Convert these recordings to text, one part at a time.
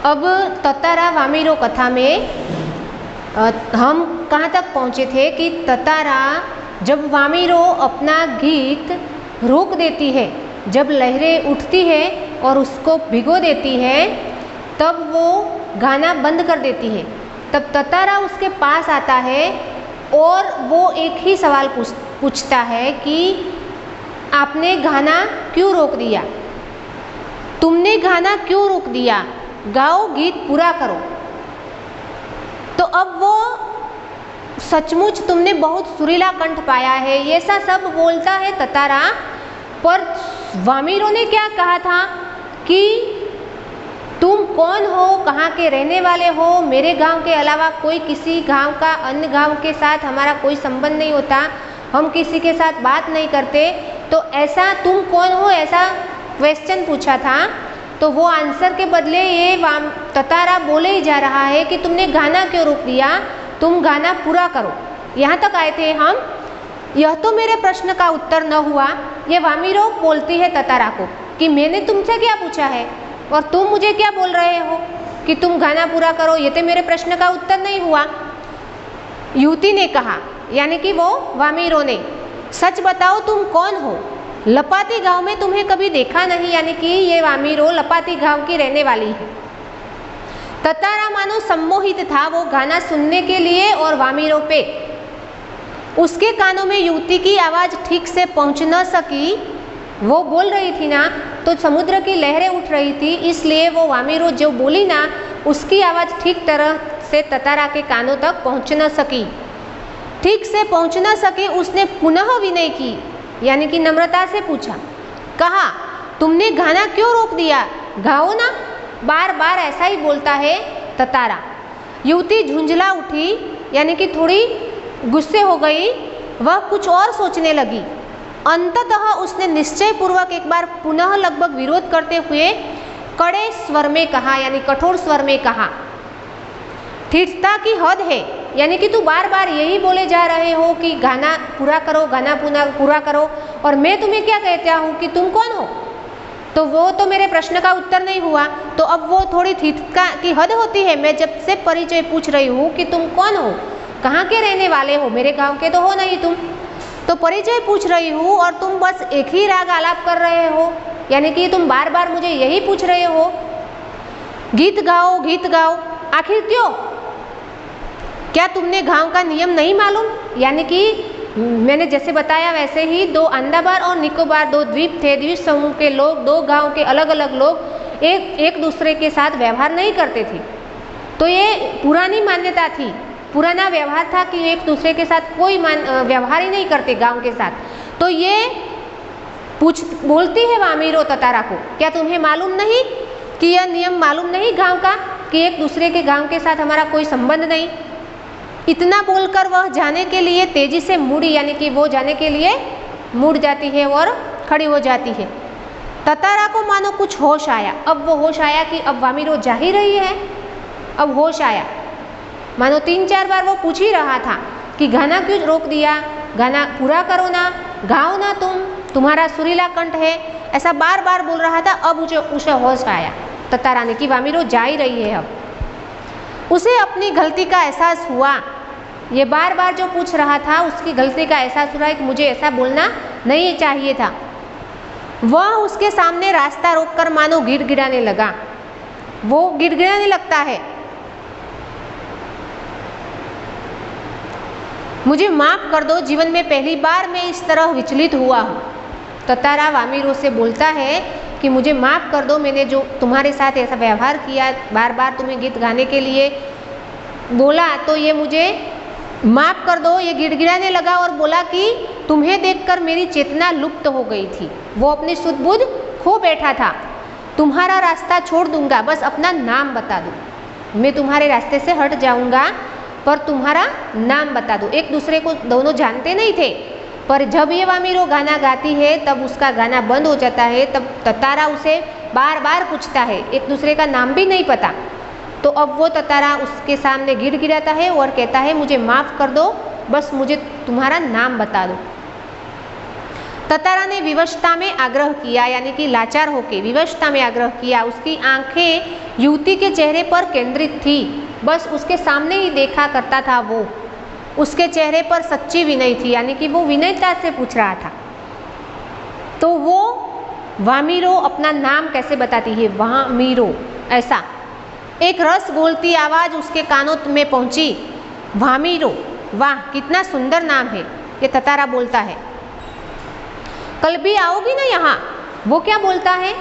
अब ततारा वामीरो कथा में हम कहाँ तक पहुँचे थे कि ततारा जब वामीरो अपना गीत रोक देती है, जब लहरें उठती है और उसको भिगो देती है, तब वो गाना बंद कर देती है। तब ततारा उसके पास आता है और वो एक ही सवाल पूछता है कि आपने गाना क्यों रोक दिया, तुमने गाना क्यों रोक दिया, गाओ, गीत पूरा करो। तो अब वो सचमुच तुमने बहुत सुरीला कंठ पाया है, ये सब बोलता है ततारा। पर वामीरो ने क्या कहा था कि तुम कौन हो, कहाँ के रहने वाले हो, मेरे गांव के अलावा कोई किसी गांव का अन्य गांव के साथ हमारा कोई संबंध नहीं होता, हम किसी के साथ बात नहीं करते, तो ऐसा तुम कौन हो, ऐसा क्वेश्चन पूछा था। तो वो आंसर के बदले ये ततारा बोले ही जा रहा है कि तुमने गाना क्यों रोक दिया, तुम गाना पूरा करो। यहाँ तक आए थे हम। यह तो मेरे प्रश्न का उत्तर न हुआ, ये वामीरो बोलती है ततारा को कि मैंने तुमसे क्या पूछा है और तुम मुझे क्या बोल रहे हो कि तुम गाना पूरा करो, ये तो मेरे प्रश्न का उत्तर नहीं हुआ। युवती ने कहा, यानी कि वो वामीरो ने, सच बताओ तुम कौन हो, लपाती गांव में तुम्हें कभी देखा नहीं, यानी कि ये वामीरो लपाती गांव की रहने वाली है। ततारा मानो सम्मोहित था वो गाना सुनने के लिए और वामीरो पे। उसके कानों में युवती की आवाज़ ठीक से पहुंच न सकी, वो बोल रही थी ना, तो समुद्र की लहरें उठ रही थी, इसलिए वो वामीरो जो बोली ना, उसकी आवाज़ ठीक तरह से ततारा के कानों तक पहुंच न सकी। ठीक से पहुंच न सके, उसने पुनः विनय की, यानी कि नम्रता से पूछा, कहा तुमने गाना क्यों रोक दिया, गाओ ना। बार बार ऐसा ही बोलता है ततारा। युवती झुंझला उठी, यानी कि थोड़ी गुस्से हो गई, वह कुछ और सोचने लगी। अंततः उसने निश्चय पूर्वक एक बार पुनः लगभग विरोध करते हुए कड़े स्वर में कहा, यानी कठोर स्वर में कहा, ठिठता की हद है, यानी कि तू बार बार यही बोले जा रहे हो कि गाना पूरा करो, गाना पूरा करो, और मैं तुम्हें क्या कहता हूँ कि तुम कौन हो। तो वो तो मेरे प्रश्न का उत्तर नहीं हुआ, तो अब वो थोड़ी ठिठता की हद होती है। मैं जब से परिचय पूछ रही हूँ कि तुम कौन हो, कहाँ के रहने वाले हो, मेरे गाँव के तो हो नहीं तुम, तो परिचय पूछ रही हूँ और तुम बस एक ही राग आलाप कर रहे हो, यानी कि तुम बार बार मुझे यही पूछ रहे हो, गीत गाओ, गीत गाओ। आखिर क्यों? क्या तुमने गांव का नियम नहीं मालूम? यानी कि मैंने जैसे बताया वैसे ही दो अंडमान और निकोबार दो द्वीप थे, द्वीप समूह के लोग, दो गांव के अलग अलग लोग एक दूसरे के साथ व्यवहार नहीं करते थे। तो ये पुरानी मान्यता थी, पुराना व्यवहार था कि एक दूसरे के साथ कोई व्यवहार ही नहीं करते गांव के साथ। तो ये बोलती है वामीरो ततारा को, क्या तुम्हें मालूम नहीं कि यह नियम मालूम नहीं गांव का, कि एक दूसरे के गांव के साथ हमारा कोई संबंध नहीं। इतना बोलकर वह जाने के लिए तेजी से मुड़ी, यानी कि वो जाने के लिए मुड़ जाती है और खड़ी हो जाती है। ततारा को मानो कुछ होश आया। अब वो होश आया कि अब वामीरो जा ही रही है, अब होश आया। मानो 3-4 बार वो पूछ ही रहा था कि गाना क्यों रोक दिया, गाना पूरा करो ना, गाओ ना, तुम्हारा सुरीला कंठ है, ऐसा बार बार बोल रहा था। अब उसे होश आया ततारा ने कि वामीरो जा ही रही है। अब उसे अपनी गलती का एहसास हुआ। ये बार बार जो पूछ रहा था उसकी गलती का एहसास हुआ कि मुझे ऐसा बोलना नहीं चाहिए था। वह उसके सामने रास्ता रोककर मानो गिड़गिड़ाने लगा। वो गिड़गिड़ाने लगता है, मुझे माफ कर दो, जीवन में पहली बार मैं इस तरह विचलित हुआ हूँ। ततारा वामीरो से बोलता है कि मुझे माफ़ कर दो, मैंने जो तुम्हारे साथ ऐसा व्यवहार किया, बार बार तुम्हें गीत गाने के लिए बोला, तो ये मुझे माफ़ कर दो। ये गिड़गिड़ाने लगा और बोला कि तुम्हें देखकर मेरी चेतना लुप्त हो गई थी, वो अपनी सुध बुध खो बैठा था। तुम्हारा रास्ता छोड़ दूंगा, बस अपना नाम बता दो, मैं तुम्हारे रास्ते से हट जाऊंगा, पर तुम्हारा नाम बता दो। एक दूसरे को दोनों जानते नहीं थे, पर जब ये वामीरो गाना गाती है तब उसका गाना बंद हो जाता है। तब ततारा उसे बार बार पूछता है, एक दूसरे का नाम भी नहीं पता। तो अब वो ततारा उसके सामने गिड़गिड़ाता है और कहता है, मुझे माफ़ कर दो, बस मुझे तुम्हारा नाम बता दो। ततारा ने विवशता में आग्रह किया, यानी कि लाचार होके विवशता में आग्रह किया। उसकी आंखें युवती के चेहरे पर केंद्रित थी, बस उसके सामने ही देखा करता था वो। उसके चेहरे पर सच्ची विनय थी, यानी कि वो विनयता से पूछ रहा था। तो वो वामीरो अपना नाम कैसे बताती है, वामीरो, ऐसा एक रस घोलती आवाज उसके कानों में पहुंची। वामीरो, वाह कितना सुंदर नाम है, ये ततारा बोलता है। कल भी आओगी ना यहाँ, वो क्या बोलता है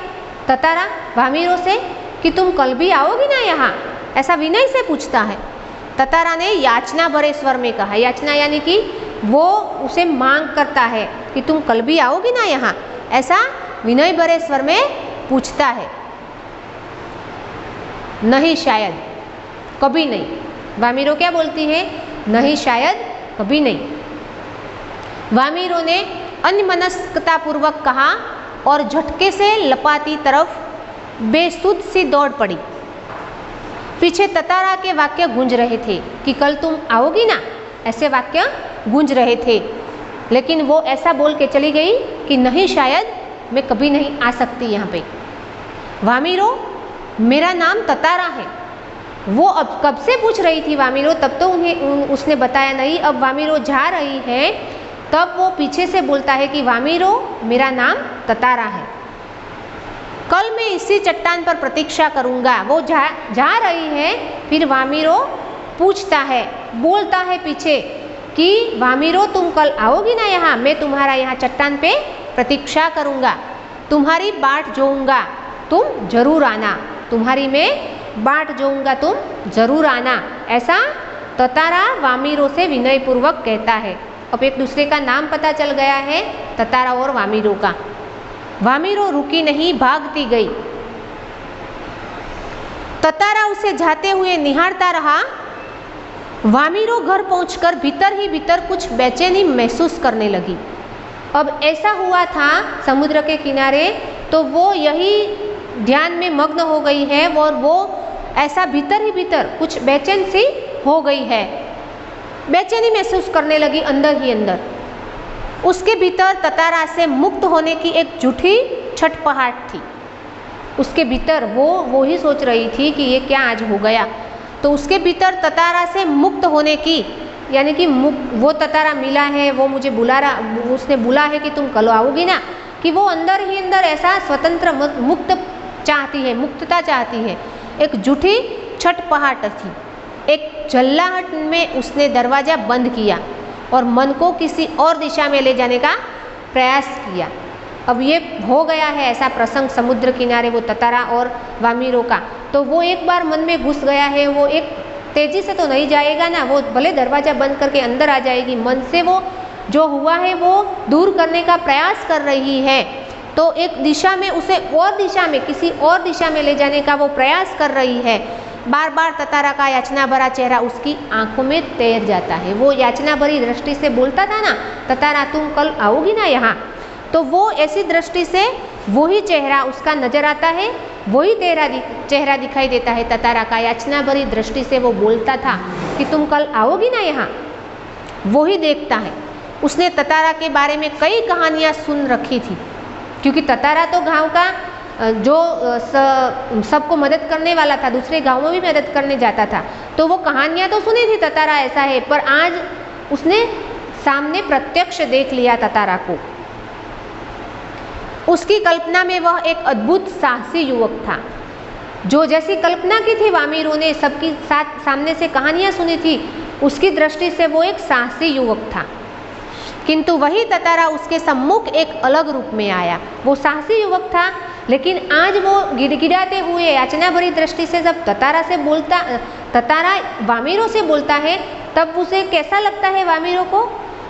ततारा वामीरो से कि तुम कल भी आओगी ना यहाँ, ऐसा विनय से पूछता है। ततारा ने याचना भरे स्वर में कहा, याचना यानी कि वो उसे मांग करता है कि तुम कल भी आओगी ना यहाँ, ऐसा विनय भरे स्वर में पूछता है। नहीं शायद, कभी नहीं। वामीरो क्या बोलती है, नहीं शायद, कभी नहीं। वामीरो ने अन्यमनस्कता पूर्वक कहा और झटके से लपाती तरफ बेसुध सी दौड़ पड़ी। पीछे ततारा के वाक्य गूंज रहे थे कि कल तुम आओगी ना, ऐसे वाक्य गूंज रहे थे, लेकिन वो ऐसा बोल के चली गई कि नहीं शायद, मैं कभी नहीं आ सकती यहाँ पे। वामीरो, मेरा नाम ततारा है। वो अब कब से पूछ रही थी वामीरो, तब तो उसने बताया नहीं। अब वामीरो जा रही है, तब वो पीछे से बोलता है कि वामीरो, मेरा नाम ततारा है। कल मैं इसी चट्टान पर प्रतीक्षा करूंगा। वो जा रही है, फिर वामीरो पूछता है, बोलता है पीछे कि वामीरो तुम कल आओगी ना यहाँ, मैं तुम्हारा यहाँ चट्टान पे प्रतीक्षा करूंगा, तुम्हारी बाट जोऊंगा, तुम जरूर आना, तुम्हारी मैं बाट जोऊंगा, तुम जरूर आना, ऐसा ततारा वामीरो से विनयपूर्वक कहता है। अब एक दूसरे का नाम पता चल गया है, ततारा और वामीरो का। वामीरो रुकी नहीं, भागती गई। ततारा उसे जाते हुए निहारता रहा। वामीरो घर पहुंचकर भीतर ही भीतर कुछ बेचैनी महसूस करने लगी। अब ऐसा हुआ था समुद्र के किनारे, तो वो यही ध्यान में मग्न हो गई है और वो ऐसा भीतर ही भीतर कुछ बेचैन सी हो गई है, बेचैनी महसूस करने लगी अंदर ही अंदर। उसके भीतर ततारा से मुक्त होने की एक झूठी छटपटाहट थी। उसके भीतर वो ही सोच रही थी कि ये क्या आज हो गया। तो उसके भीतर ततारा से मुक्त होने की, यानी कि वो ततारा मिला है, वो मुझे उसने बुला है कि तुम कल आओगी ना, कि वो अंदर ही अंदर ऐसा स्वतंत्र मुक्त चाहती है, मुक्तता चाहती है। एक झूठी छटपटाहट थी। एक झल्लाहट में उसने दरवाजा बंद किया और मन को किसी और दिशा में ले जाने का प्रयास किया। अब ये हो गया है ऐसा प्रसंग समुद्र किनारे, वो ततारा और वामीरो का। तो वो एक बार मन में घुस गया है, वो एक तेजी से तो नहीं जाएगा ना, वो भले दरवाजा बंद करके अंदर आ जाएगी। मन से वो जो हुआ है वो दूर करने का प्रयास कर रही है। तो एक दिशा में उसे और दिशा में, किसी और दिशा में ले जाने का वो प्रयास कर रही है। बार बार ततारा का याचना भरा चेहरा उसकी आंखों में तैर जाता है। वो याचना भरी दृष्टि से बोलता था ना, ततारा तुम कल आओगी ना यहाँ, तो वो ऐसी दृष्टि से वही चेहरा उसका नजर आता है, वही चेहरा दिखाई देता है ततारा का। याचना भरी दृष्टि से वो बोलता था कि तुम कल आओगी ना यहाँ, वही देखता है। उसने ततारा के बारे में कई कहानियाँ सुन रखी थी, क्योंकि ततारा तो गांव का जो सबको मदद करने वाला था, दूसरे गांव में भी मदद करने जाता था। तो वो कहानियाँ तो सुनी थी ततारा ऐसा है, पर आज उसने सामने प्रत्यक्ष देख लिया ततारा को। उसकी कल्पना में वह एक अद्भुत साहसी युवक था, जो जैसी कल्पना की थी वामीरो ने, सबकी साथ सामने से कहानियाँ सुनी थी, उसकी दृष्टि से वो एक साहसी युवक था। किंतु वही ततारा उसके सम्मुख एक अलग रूप में आया। वो साहसी युवक था, लेकिन आज वो गिड़गिड़ाते हुए याचना भरी दृष्टि से जब ततारा वामीरो से बोलता है, तब उसे कैसा लगता है वामीरो को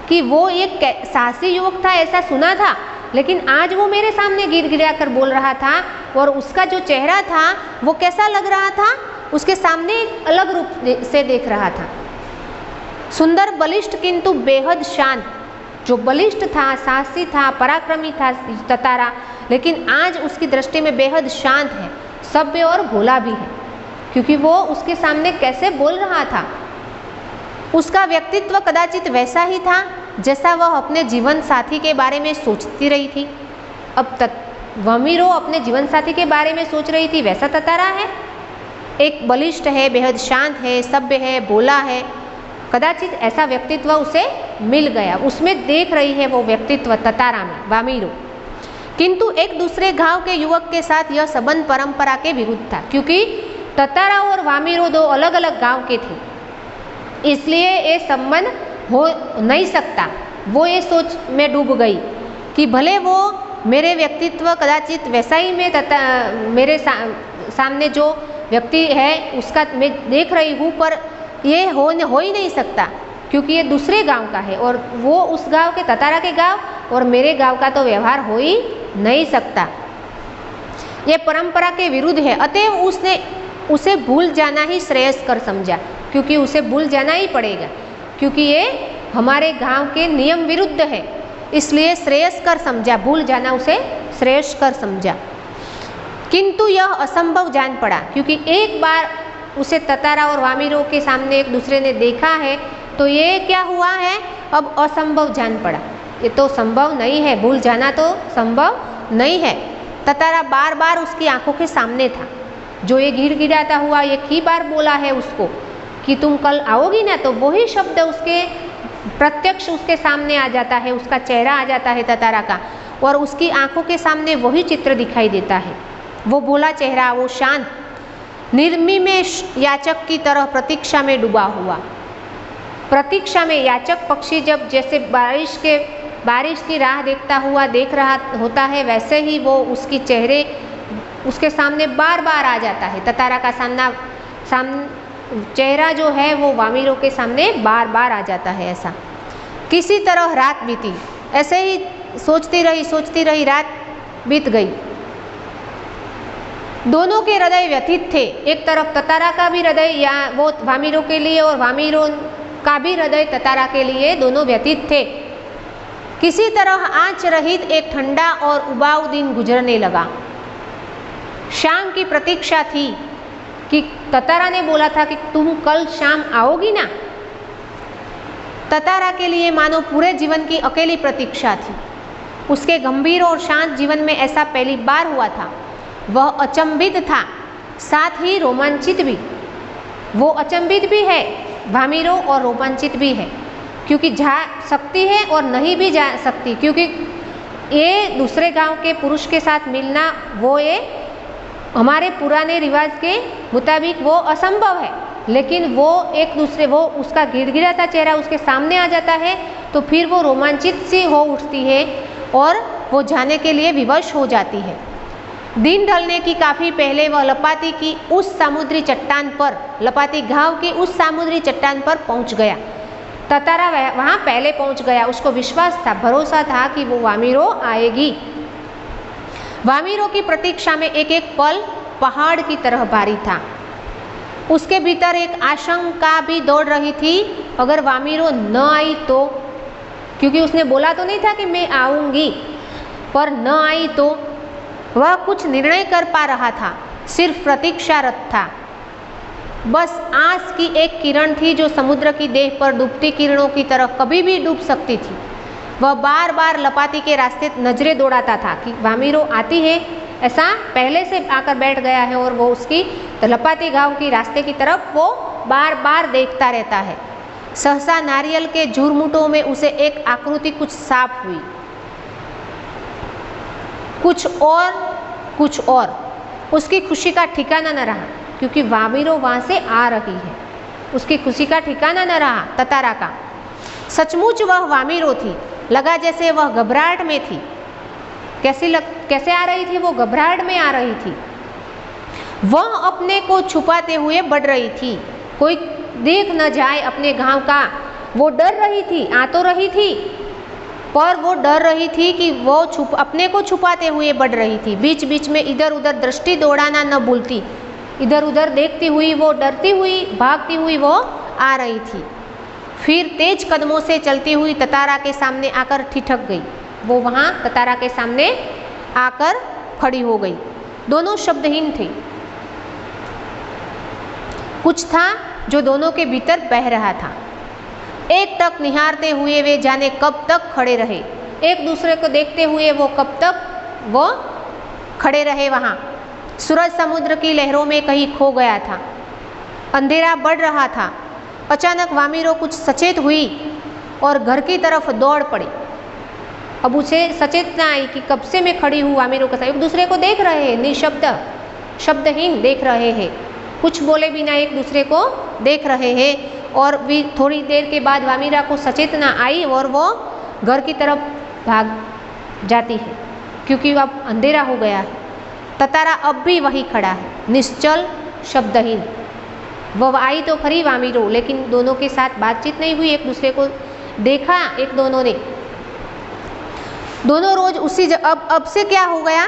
कि वो एक साहसी युवक था, ऐसा सुना था, लेकिन आज वो मेरे सामने गिड़गिड़ा कर बोल रहा था। और उसका जो चेहरा था वो कैसा लग रहा था, उसके सामने एक अलग रूप से देख रहा था। सुंदर, बलिष्ठ, किंतु बेहद शांत। जो बलिष्ठ था, साहसी था, पराक्रमी था ततारा, लेकिन आज उसकी दृष्टि में बेहद शांत है, सभ्य और भोला भी है, क्योंकि वो उसके सामने कैसे बोल रहा था। उसका व्यक्तित्व कदाचित वैसा ही था जैसा वह अपने जीवन साथी के बारे में सोचती रही थी। अब वामीरो अपने जीवन साथी के बारे में सोच रही थी, वैसा ततारा है, एक बलिष्ठ है, बेहद शांत है, सभ्य है, भोला है। कदाचित ऐसा व्यक्तित्व उसे मिल गया, उसमें देख रही है वो व्यक्तित्व ततारा में, वामीरो। किंतु एक दूसरे गांव के युवक के साथ यह संबंध परंपरा के विरुद्ध था, क्योंकि ततारा और वामीरो दो अलग अलग गांव के थे, इसलिए ये संबंध हो नहीं सकता। वो ये सोच में डूब गई कि भले वो मेरे व्यक्तित्व कदाचित वैसा ही मैं मेरे सामने जो व्यक्ति है उसका मैं देख रही हूँ, पर ये हो ही नहीं सकता, क्योंकि ये दूसरे गांव का है और वो उस गांव के, ततारा के गांव और मेरे गांव का तो व्यवहार हो ही नहीं सकता। ये परंपरा के विरुद्ध है। अतएव उसने उसे भूल जाना ही श्रेयस्कर समझा, क्योंकि उसे भूल जाना ही पड़ेगा, क्योंकि ये हमारे गांव के नियम विरुद्ध है, इसलिए श्रेयस्कर समझा, भूल जाना उसे श्रेयस्कर समझा। किंतु यह असंभव जान पड़ा, क्योंकि एक बार उसे ततारा और वामीरो के सामने एक दूसरे ने देखा है, तो ये क्या हुआ है, अब असंभव जान पड़ा। ये तो संभव नहीं है, भूल जाना तो संभव नहीं है। ततारा बार बार उसकी आंखों के सामने था। जो ये गिड़गिड़ाता हुआ एक ही बार बोला है उसको कि तुम कल आओगी ना, तो वही शब्द उसके प्रत्यक्ष उसके सामने आ जाता है, उसका चेहरा आ जाता है ततारा का, और उसकी आंखों के सामने वही चित्र दिखाई देता है, वो भोला चेहरा, वो शांत निर्मिमेय याचक की तरह प्रतीक्षा में डूबा हुआ। प्रतीक्षा में याचक पक्षी जब जैसे बारिश की राह देखता हुआ देख रहा होता है, वैसे ही वो उसकी चेहरे उसके सामने बार बार आ जाता है। ततारा का चेहरा जो है वो वामीरो के सामने बार बार आ जाता है। ऐसा किसी तरह रात बीती, ऐसे ही सोचती रही रात बीत गई। दोनों के हृदय व्यथित थे। एक तरफ ततारा का भी हृदय या वो वामीरो के लिए, और वामीरो का भी हृदय ततारा के लिए, दोनों व्यथित थे। किसी तरह आंच रहित एक ठंडा और उबाऊ दिन गुजरने लगा। शाम की प्रतीक्षा थी कि ततारा ने बोला था कि तुम कल शाम आओगी ना। ततारा के लिए मानो पूरे जीवन की अकेली प्रतीक्षा थी। उसके गंभीर और शांत जीवन में ऐसा पहली बार हुआ था। वह अचंभित था, साथ ही रोमांचित भी। वो अचंभित भी है वामीरो और रोमांचित भी है, क्योंकि जा सकती है और नहीं भी जा सकती, क्योंकि ये दूसरे गांव के पुरुष के साथ मिलना, वो ये हमारे पुराने रिवाज के मुताबिक वो असंभव है। लेकिन वो एक दूसरे, वो उसका गिड़गिड़ाता चेहरा उसके सामने आ जाता है, तो फिर वो रोमांचित सी हो उठती है और वो जाने के लिए विवश हो जाती है। दिन ढलने की काफ़ी पहले वह लपाती की उस समुद्री चट्टान पर, लपाती गांव की उस समुद्री चट्टान पर पहुंच गया। ततारा वहां पहले पहुंच गया। उसको विश्वास था, भरोसा था कि वो वामीरो आएगी। वामीरो की प्रतीक्षा में एक एक पल पहाड़ की तरह भारी था। उसके भीतर एक आशंका भी दौड़ रही थी, अगर वामीरो न आई तो, क्योंकि उसने बोला तो नहीं था कि मैं आऊंगी, पर न आई तो। वह कुछ निर्णय कर पा रहा था, सिर्फ प्रतीक्षारत था। बस आस की एक किरण थी जो समुद्र की देह पर डूबती किरणों की तरह कभी भी डूब सकती थी। वह बार बार लपाती के रास्ते नजरें दौड़ाता था कि वामीरो आती है, ऐसा पहले से आकर बैठ गया है, और वो उसकी लपाती गांव की रास्ते की तरफ वो बार बार देखता रहता है। सहसा नारियल के झुरमुटों में उसे एक आकृति कुछ साफ हुई। कुछ और उसकी खुशी का ठिकाना न रहा, क्योंकि वामीरो वहां से आ रही है। उसकी खुशी का ठिकाना न रहा ततारा का। सचमुच वह वामीरो थी। लगा जैसे वह घबराहट में थी। कैसे आ रही थी? वो घबराहट में आ रही थी। वह अपने को छुपाते हुए बढ़ रही थी, कोई देख न जाए अपने गांव का। वो डर रही थी, आ तो रही थी, पर वो डर रही थी कि वो अपने को छुपाते हुए बढ़ रही थी। बीच बीच में इधर उधर दृष्टि दौड़ाना न भूलती। इधर उधर देखती हुई, वो डरती हुई, भागती हुई वो आ रही थी। फिर तेज कदमों से चलती हुई ततारा के सामने आकर ठिठक गई। वो वहाँ ततारा के सामने आकर खड़ी हो गई। दोनों शब्दहीन थे। कुछ था जो दोनों के भीतर बह रहा था। एक टक निहारते हुए वे जाने कब तक खड़े रहे। एक दूसरे को देखते हुए वो कब तक वो खड़े रहे वहाँ। सूरज समुद्र की लहरों में कहीं खो गया था। अंधेरा बढ़ रहा था। अचानक वामिरो कुछ सचेत हुई और घर की तरफ दौड़ पड़ी। अब उसे सचेतना आई कि कब से मैं खड़ी हूँ वामिरो के साथ। एक दूसरे को देख रहे हैं, निशब्द, शब्दहीन देख रहे हैं, कुछ बोले बिना एक दूसरे को देख रहे हैं। और भी थोड़ी देर के बाद वामिरा को सचेतना आई और वो घर की तरफ भाग जाती है, क्योंकि अब अंधेरा हो गया है। ततारा अब भी वही खड़ा है, निश्चल, शब्दहीन। वो आई तो खरी वामिरो, लेकिन दोनों के साथ बातचीत नहीं हुई। एक दूसरे को देखा एक दोनों ने। दोनों रोज उसी अब से क्या हो गया,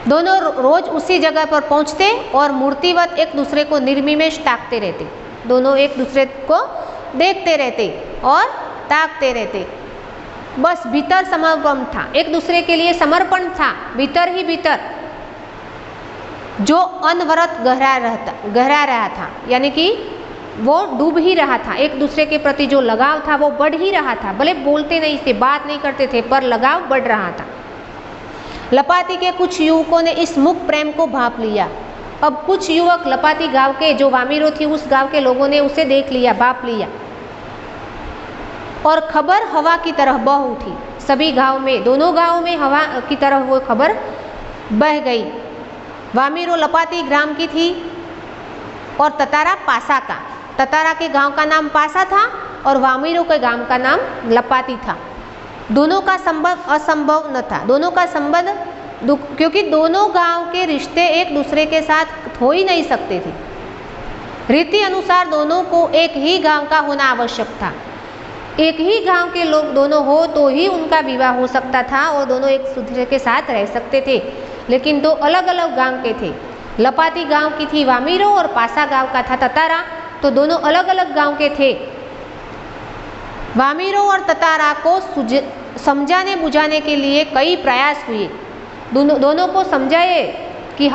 दोनों रोज उसी जगह पर पहुंचते और मूर्तिवत एक दूसरे को निर्निमेष ताकते रहते। दोनों एक दूसरे को देखते रहते और ताकते रहते। बस भीतर समर्पण था, एक दूसरे के लिए समर्पण था, भीतर ही भीतर, जो अनवरत गहरा रहा था। यानी कि वो डूब ही रहा था। एक दूसरे के प्रति जो लगाव था वो बढ़ ही रहा था। भले बोलते नहीं थे, बात नहीं करते थे, पर लगाव बढ़ रहा था। लपाती के कुछ युवकों ने इस मुख प्रेम को भांप लिया। अब कुछ युवक लपाती गांव के, जो वामिरो थी उस गांव के लोगों ने उसे देख लिया, भांप लिया, और खबर हवा की तरह बह उठी। सभी गांव में, दोनों गांव में हवा की तरह वो खबर बह गई। वामिरो लपाती ग्राम की थी और ततारा पासा का। ततारा के गांव का नाम पासा था और वामिरो के गांव का नाम लपाती था। दोनों का संबंध असंभव न था, दोनों का संबंध क्योंकि दोनों गांव के रिश्ते एक दूसरे के साथ हो ही नहीं सकते थे। रीति अनुसार दोनों को एक ही गांव का होना आवश्यक था। एक ही गांव के लोग दोनों हो तो ही उनका विवाह हो सकता था और दोनों एक दूसरे के साथ रह सकते थे। लेकिन दो अलग अलग गांव के थे। लपाती गांव की थी वामिरो और पासा गांव का था ततारा, तो दोनों अलग अलग गांव के थे। वामिरो और ततारा को समझाने बुझाने के लिए कई प्रयास हुए। दोनों को समझाए कि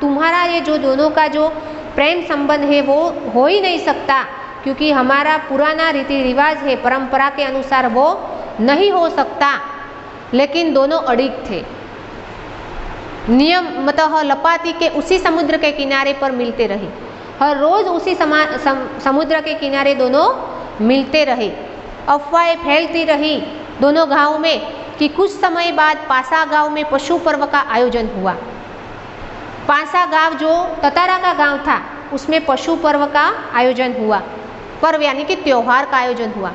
तुम्हारा ये जो दोनों का जो प्रेम संबंध है वो हो ही नहीं सकता, क्योंकि हमारा पुराना रीति रिवाज है, परंपरा के अनुसार वो नहीं हो सकता। लेकिन दोनों अड़िग थे। नियमतः लपाती के उसी समुद्र के किनारे पर मिलते रहे। हर रोज उसी समुद्र के किनारे दोनों मिलते रहे। अफवाहें फैलती रही दोनों गांव में कि कुछ समय बाद पासा गांव में पशु पर्व का आयोजन हुआ। पासा गांव जो ततारा का गांव था उसमें पशु पर्व का आयोजन हुआ। पर्व यानी कि त्योहार का आयोजन हुआ।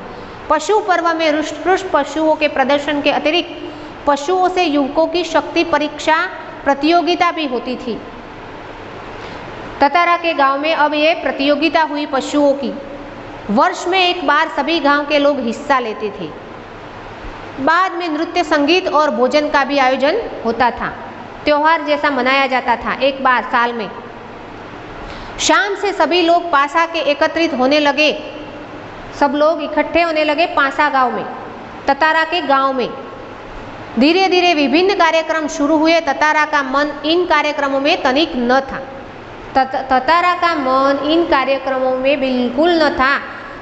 पशु पर्व में रुष्ट पशुओं के प्रदर्शन के अतिरिक्त पशुओं से युवकों की शक्ति परीक्षा प्रतियोगिता भी होती थी। ततारा के गांव में अब ये प्रतियोगिता हुई पशुओं की। वर्ष में एक बार सभी गांव के लोग हिस्सा लेते थे। बाद में नृत्य, संगीत और भोजन का भी आयोजन होता था। त्योहार जैसा मनाया जाता था एक बार साल में। शाम से सभी लोग पासा के एकत्रित होने लगे। सब लोग इकट्ठे होने लगे पासा गांव में, ततारा के गांव में। धीरे धीरे विभिन्न कार्यक्रम शुरू हुए। ततारा का मन इन कार्यक्रमों में तनिक न था। ततारा का मन इन कार्यक्रमों में बिल्कुल न था,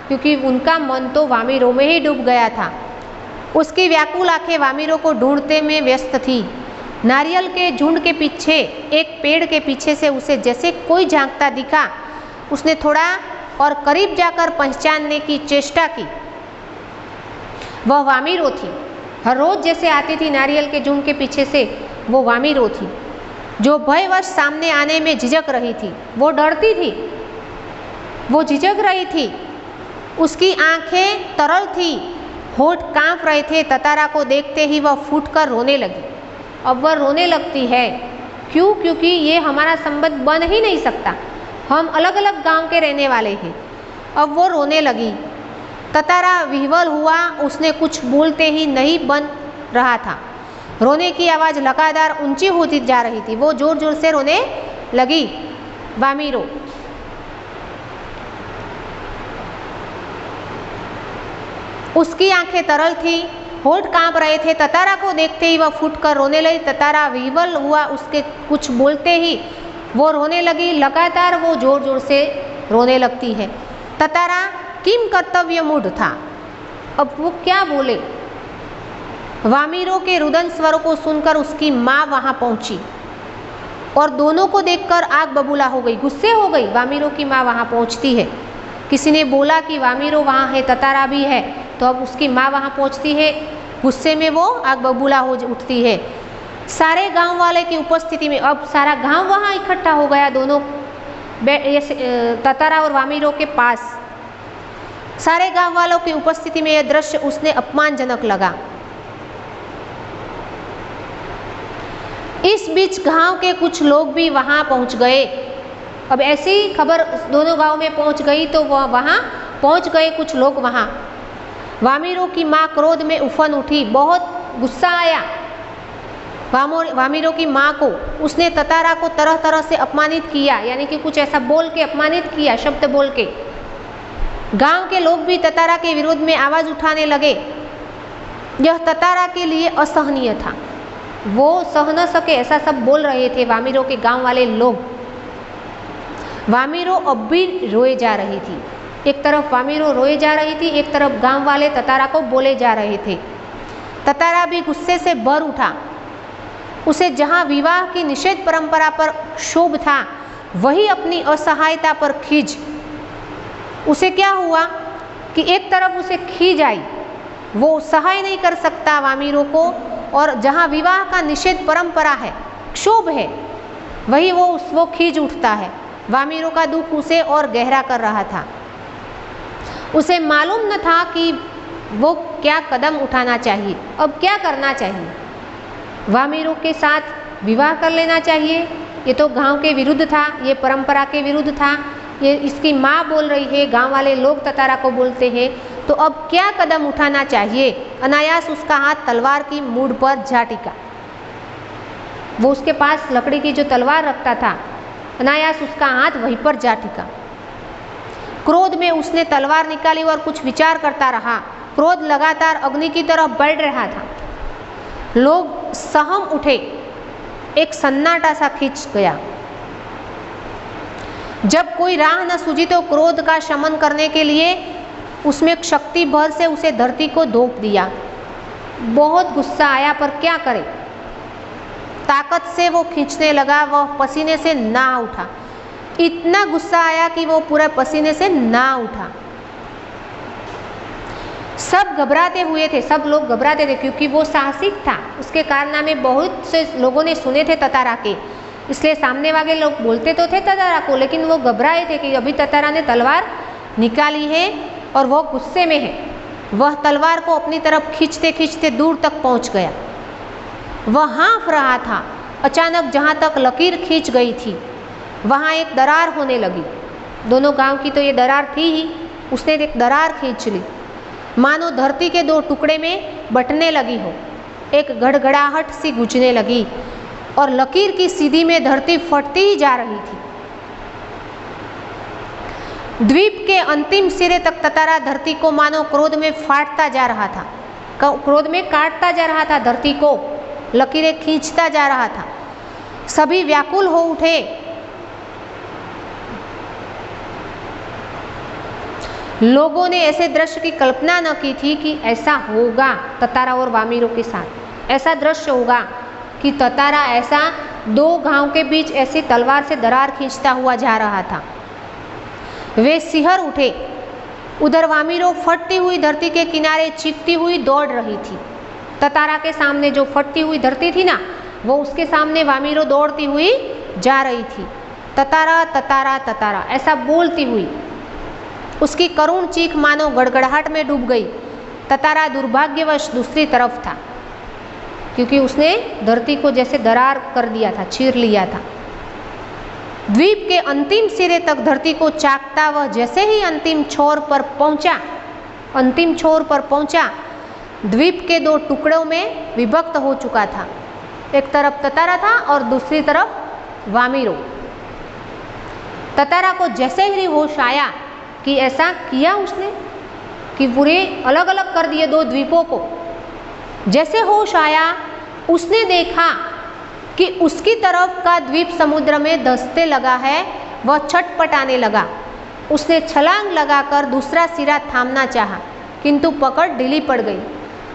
क्योंकि उनका मन तो वामिरो में ही डूब गया था। उसकी व्याकुल आंखें वामिरो को ढूंढते में व्यस्त थी। नारियल के झुंड के पीछे, एक पेड़ के पीछे से उसे जैसे कोई झांकता दिखा। उसने थोड़ा और करीब जाकर पहचानने की चेष्टा की। वह वामिरो थी। हर रोज जैसे आती थी नारियल के झुंड के पीछे से, वो वामिरो थी, जो भयवश सामने आने में झिझक रही थी। वो डरती थी, वो झिझक रही थी। उसकी आंखें तरल थी, होठ कांप रहे थे। ततारा को देखते ही वह फूटकर रोने लगी। अब वह रोने लगती है। क्यों? क्योंकि ये हमारा संबंध बन ही नहीं सकता। हम अलग अलग गांव के रहने वाले हैं। अब वो रोने लगी। ततारा विह्वल हुआ। उसने कुछ बोलते ही नहीं बन रहा था। रोने की आवाज़ लगातार ऊंची होती जा रही थी। वो जोर जोर से रोने लगी। वामिरो उसकी आंखें तरल थी, होठ कांप रहे थे। ततारा को देखते ही वह फूटकर रोने लगी। ततारा विह्वल हुआ। उसके कुछ बोलते ही वो रोने लगी। लगातार वो जोर जोर से रोने लगती है। ततारा किम कर्तव्य मूढ़ था। अब वो क्या बोले। वामिरों के रुदन स्वरों को सुनकर उसकी माँ वहां पहुंची और दोनों को देखकर आग बबूला हो गई, गुस्से हो गई। वामिरों की माँ वहां पहुंचती है, किसी ने बोला कि वामिरो वहां है, ततारा भी है, तो अब उसकी माँ वहां पहुंचती है, गुस्से में वो आग बबूला हो उठती है। सारे गांव वाले की उपस्थिति में अब सारा गांव वहां इकट्ठा हो गया, दोनों ततारा और वामिरों के पास। सारे गांव वालों की उपस्थिति में यह दृश्य उसने अपमानजनक लगा। इस बीच गांव के कुछ लोग भी वहां पहुंच गए। अब ऐसी खबर दोनों गांव में पहुंच गई तो वहां पहुंच गए कुछ लोग वहां। वामिरों की माँ क्रोध में उफन उठी, बहुत गुस्सा आया वामिरों की माँ को। उसने ततारा को तरह तरह से अपमानित किया, यानी कि कुछ ऐसा बोल के अपमानित किया, शब्द बोल के। गांव के लोग भी ततारा के विरोध में आवाज उठाने लगे। यह ततारा के लिए असहनीय था, वो सह न सके ऐसा सब बोल रहे थे वामिरों के गांव वाले लोग। वामिरों अब भी रोए जा रही थी, एक तरफ वामिरों रोए जा रही थी, एक तरफ गांव वाले ततारा को बोले जा रहे थे। ततारा भी गुस्से से भर उठा। उसे जहां विवाह की निषेध परंपरा पर क्षोभ था, वही अपनी असहायता पर खीज। उसे क्या हुआ कि एक तरफ उसे खीज आई, वो सहाय नहीं कर सकता वामिरों को, और जहां विवाह का निषेध परंपरा है, क्षोभ है, वही वो खीज उठता है। वामिरों का दुख उसे और गहरा कर रहा था। उसे मालूम न था कि वो क्या कदम उठाना चाहिए, अब क्या करना चाहिए। वामिरों के साथ विवाह कर लेना चाहिए, ये तो गांव के विरुद्ध था, ये परंपरा के विरुद्ध था, ये इसकी माँ बोल रही है, गांव वाले लोग ततारा को बोलते हैं, तो अब क्या कदम उठाना चाहिए। अनायास उसका हाथ तलवार की मूठ पर जा टिका। वो उसके पास लकड़ी की जो तलवार रखता था, अनायास उसका हाथ वहीं पर जा टिका। क्रोध में उसने तलवार निकाली और कुछ विचार करता रहा। क्रोध लगातार अग्नि की तरफ बढ़ रहा था। लोग सहम उठे, एक सन्नाटा सा खिंच गया। जब कोई राह न सूझी तो क्रोध का शमन करने के लिए उसमें शक्ति भर से उसे धरती को धोप दिया। बहुत गुस्सा आया, पर क्या करे, ताकत से वो खींचने लगा। वह पसीने से नहा उठा, इतना गुस्सा आया कि वो पूरे पसीने से नहा उठा। सब घबराते हुए थे, सब लोग घबराते थे, क्योंकि वो साहसिक था। उसके कारनामे बहुत से लोगों ने सुने थे ततारा के, इसलिए सामने वाले लोग बोलते तो थे ततारा को, लेकिन वो घबराए थे कि अभी ततारा ने तलवार निकाली है और वो गुस्से में है। वह तलवार को अपनी तरफ खींचते खींचते दूर तक पहुंच गया। वह हाँफ रहा था। अचानक जहाँ तक लकीर खींच गई थी, वहाँ एक दरार होने लगी। दोनों गांव की तो ये दरार थी ही, उसने एक दरार खींच ली, मानो धरती के दो टुकड़े में बंटने लगी हो। एक गड़गड़ाहट सी गूंजने लगी और लकीर की सीधी में धरती फटती ही जा रही थी। द्वीप के अंतिम सिरे तक ततारा धरती को मानो क्रोध में फाड़ता जा रहा था, क्रोध में काटता जा रहा था, धरती को लकीरें खींचता जा रहा था। सभी व्याकुल हो उठे। लोगों ने ऐसे दृश्य की कल्पना न की थी कि ऐसा होगा ततारा और वामिरों के साथ। ऐसा दृश्य होगा कि ततारा ऐसा दो गांव के बीच ऐसी तलवार से दरार खींचता हुआ जा रहा था। वे सिहर उठे। उधर वामिरों फटती हुई धरती के किनारे चीखती हुई दौड़ रही थी। ततारा के सामने जो फटती हुई धरती थी ना, वो उसके सामने वामिरों दौड़ती हुई जा रही थी। ततारा ततारा ततारा ऐसा बोलती हुई। उसकी करुण चीख मानो गड़गड़ाहट में डूब गई। ततारा दुर्भाग्यवश दूसरी तरफ था, क्योंकि उसने धरती को जैसे दरार कर दिया था, चीर लिया था। द्वीप के अंतिम सिरे तक धरती को चाकता वह जैसे ही अंतिम छोर पर पहुंचा, द्वीप के दो टुकड़ों में विभक्त हो चुका था। एक तरफ ततारा था और दूसरी तरफ वामिरों। ततारा को जैसे ही होश आया कि ऐसा किया उसने कि पूरे अलग अलग कर दिए दो द्वीपों को, जैसे होश आया उसने देखा कि उसकी तरफ का द्वीप समुद्र में धंसते लगा है। वह छटपटाने लगा। उसने छलांग लगाकर दूसरा सिरा थामना चाहा, किंतु पकड़ ढीली पड़ गई।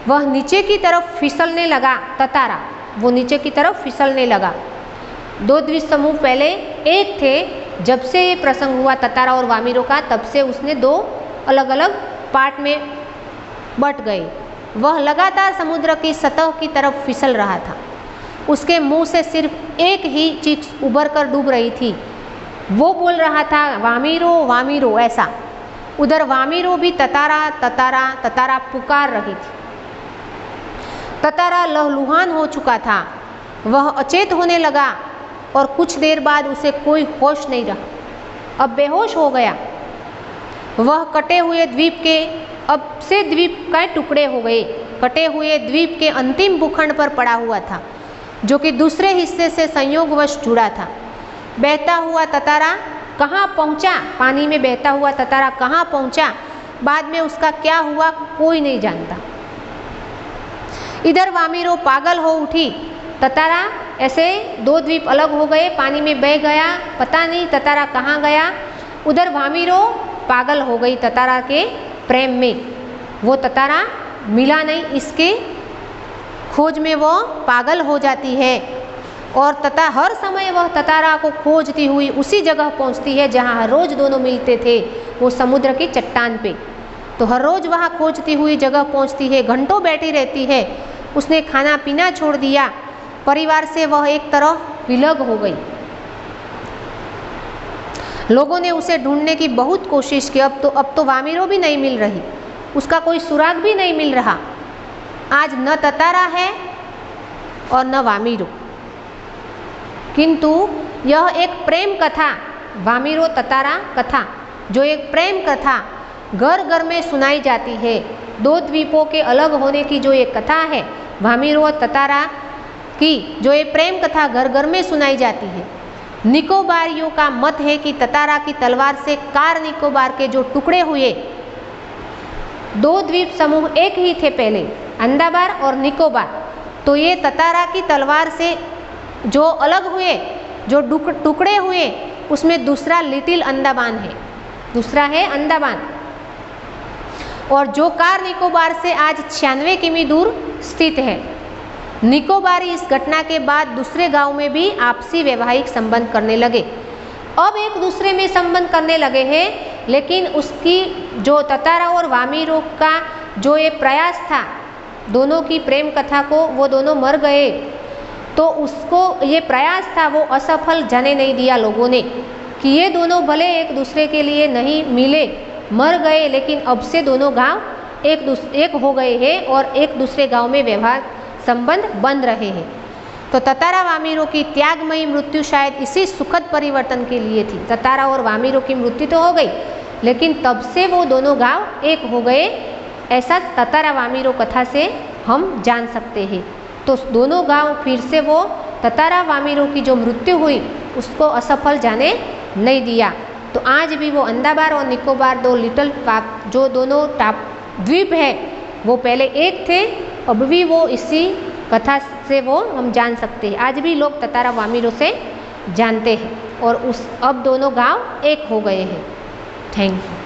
वह नीचे की तरफ फिसलने लगा। ततारा वो नीचे की तरफ फिसलने लगा। दो द्वीप समूह पहले एक थे। जब से ये प्रसंग हुआ ततारा और वामिरों का, तब से उसने दो अलग अलग पार्ट में बट गए। वह लगातार समुद्र की सतह की तरफ फिसल रहा था। उसके मुंह से सिर्फ एक ही चीख उभर कर डूब रही थी। वो बोल रहा था, वामिरो वामिरो, ऐसा। उधर वामिरो भी ततारा ततारा ततारा पुकार रही थी। ततारा लहलुहान हो चुका था। वह अचेत होने लगा और कुछ देर बाद उसे कोई होश नहीं रहा। अब बेहोश हो गया। वह कटे हुए द्वीप के, अब से द्वीप के टुकड़े हो गए, कटे हुए द्वीप के अंतिम भूखंड पर पड़ा हुआ था, जो कि दूसरे हिस्से से संयोगवश जुड़ा था। बहता हुआ ततारा कहाँ पहुँचा, पानी में बहता हुआ ततारा कहाँ पहुँचा, बाद में उसका क्या हुआ कोई नहीं जानता। इधर वामिरो पागल हो उठी। ततारा ऐसे दो द्वीप अलग हो गए, पानी में बह गया, पता नहीं ततारा कहाँ गया। उधर वामिरो पागल हो गई ततारा के प्रेम में। वो ततारा मिला नहीं, इसके खोज में वो पागल हो जाती है और हर समय वह ततारा को खोजती हुई उसी जगह पहुंचती है जहां हर रोज दोनों मिलते थे, वो समुद्र की चट्टान पे। तो हर रोज वहां खोजती हुई जगह पहुंचती है, घंटों बैठी रहती है। उसने खाना पीना छोड़ दिया, परिवार से वह एक तरह विलग हो गई। लोगों ने उसे ढूंढने की बहुत कोशिश की। अब तो वामिरो भी नहीं मिल रही, उसका कोई सुराग भी नहीं मिल रहा। आज न ततारा है और न वामिरो, किंतु यह एक प्रेम कथा, वामिरो ततारा कथा, जो एक प्रेम कथा घर घर में सुनाई जाती है। दो द्वीपों के अलग होने की जो एक कथा है, वामिरो ततारा की जो एक प्रेम कथा घर घर में सुनाई जाती है। निकोबारियों का मत है कि ततारा की तलवार से कार निकोबार के जो टुकड़े हुए, दो द्वीप समूह एक ही थे पहले, अंदाबार और निकोबार। तो ये ततारा की तलवार से जो अलग हुए, जो टुकड़े हुए, उसमें दूसरा लिटिल अंडमान है, दूसरा है अंडमान। और जो कार निकोबार से आज 96 किमी दूर स्थित है। निकोबारी इस घटना के बाद दूसरे गांव में भी आपसी वैवाहिक संबंध करने लगे। अब एक दूसरे में संबंध करने लगे हैं, लेकिन उसकी जो ततारा और वामिरो का जो ये प्रयास था, दोनों की प्रेम कथा को, वो दोनों मर गए, तो उसको ये प्रयास था वो असफल जाने नहीं दिया लोगों ने, कि ये दोनों भले एक दूसरे के लिए नहीं मिले, मर गए, लेकिन अब से दोनों गांव एक हो गए हैं और एक दूसरे गांव में व्यवहार संबंध बन रहे हैं। तो ततारा वामिरो की त्यागमयी मृत्यु शायद इसी सुखद परिवर्तन के लिए थी। ततारा और वामिरो की मृत्यु तो हो गई, लेकिन तब से वो दोनों गांव एक हो गए, ऐसा ततारा वामिरो कथा से हम जान सकते हैं। तो दोनों गांव फिर से वो ततारा वामिरो की जो मृत्यु हुई उसको असफल जाने नहीं दिया। तो आज भी वो अंदाबार और निकोबार, दो लिटिल जो दोनों द्वीप है, वो पहले एक थे, अब भी वो इसी कथा से वो हम जान सकते हैं। आज भी लोग ततारा वामिरो से जानते हैं और अब दोनों गांव एक हो गए हैं। Thank you.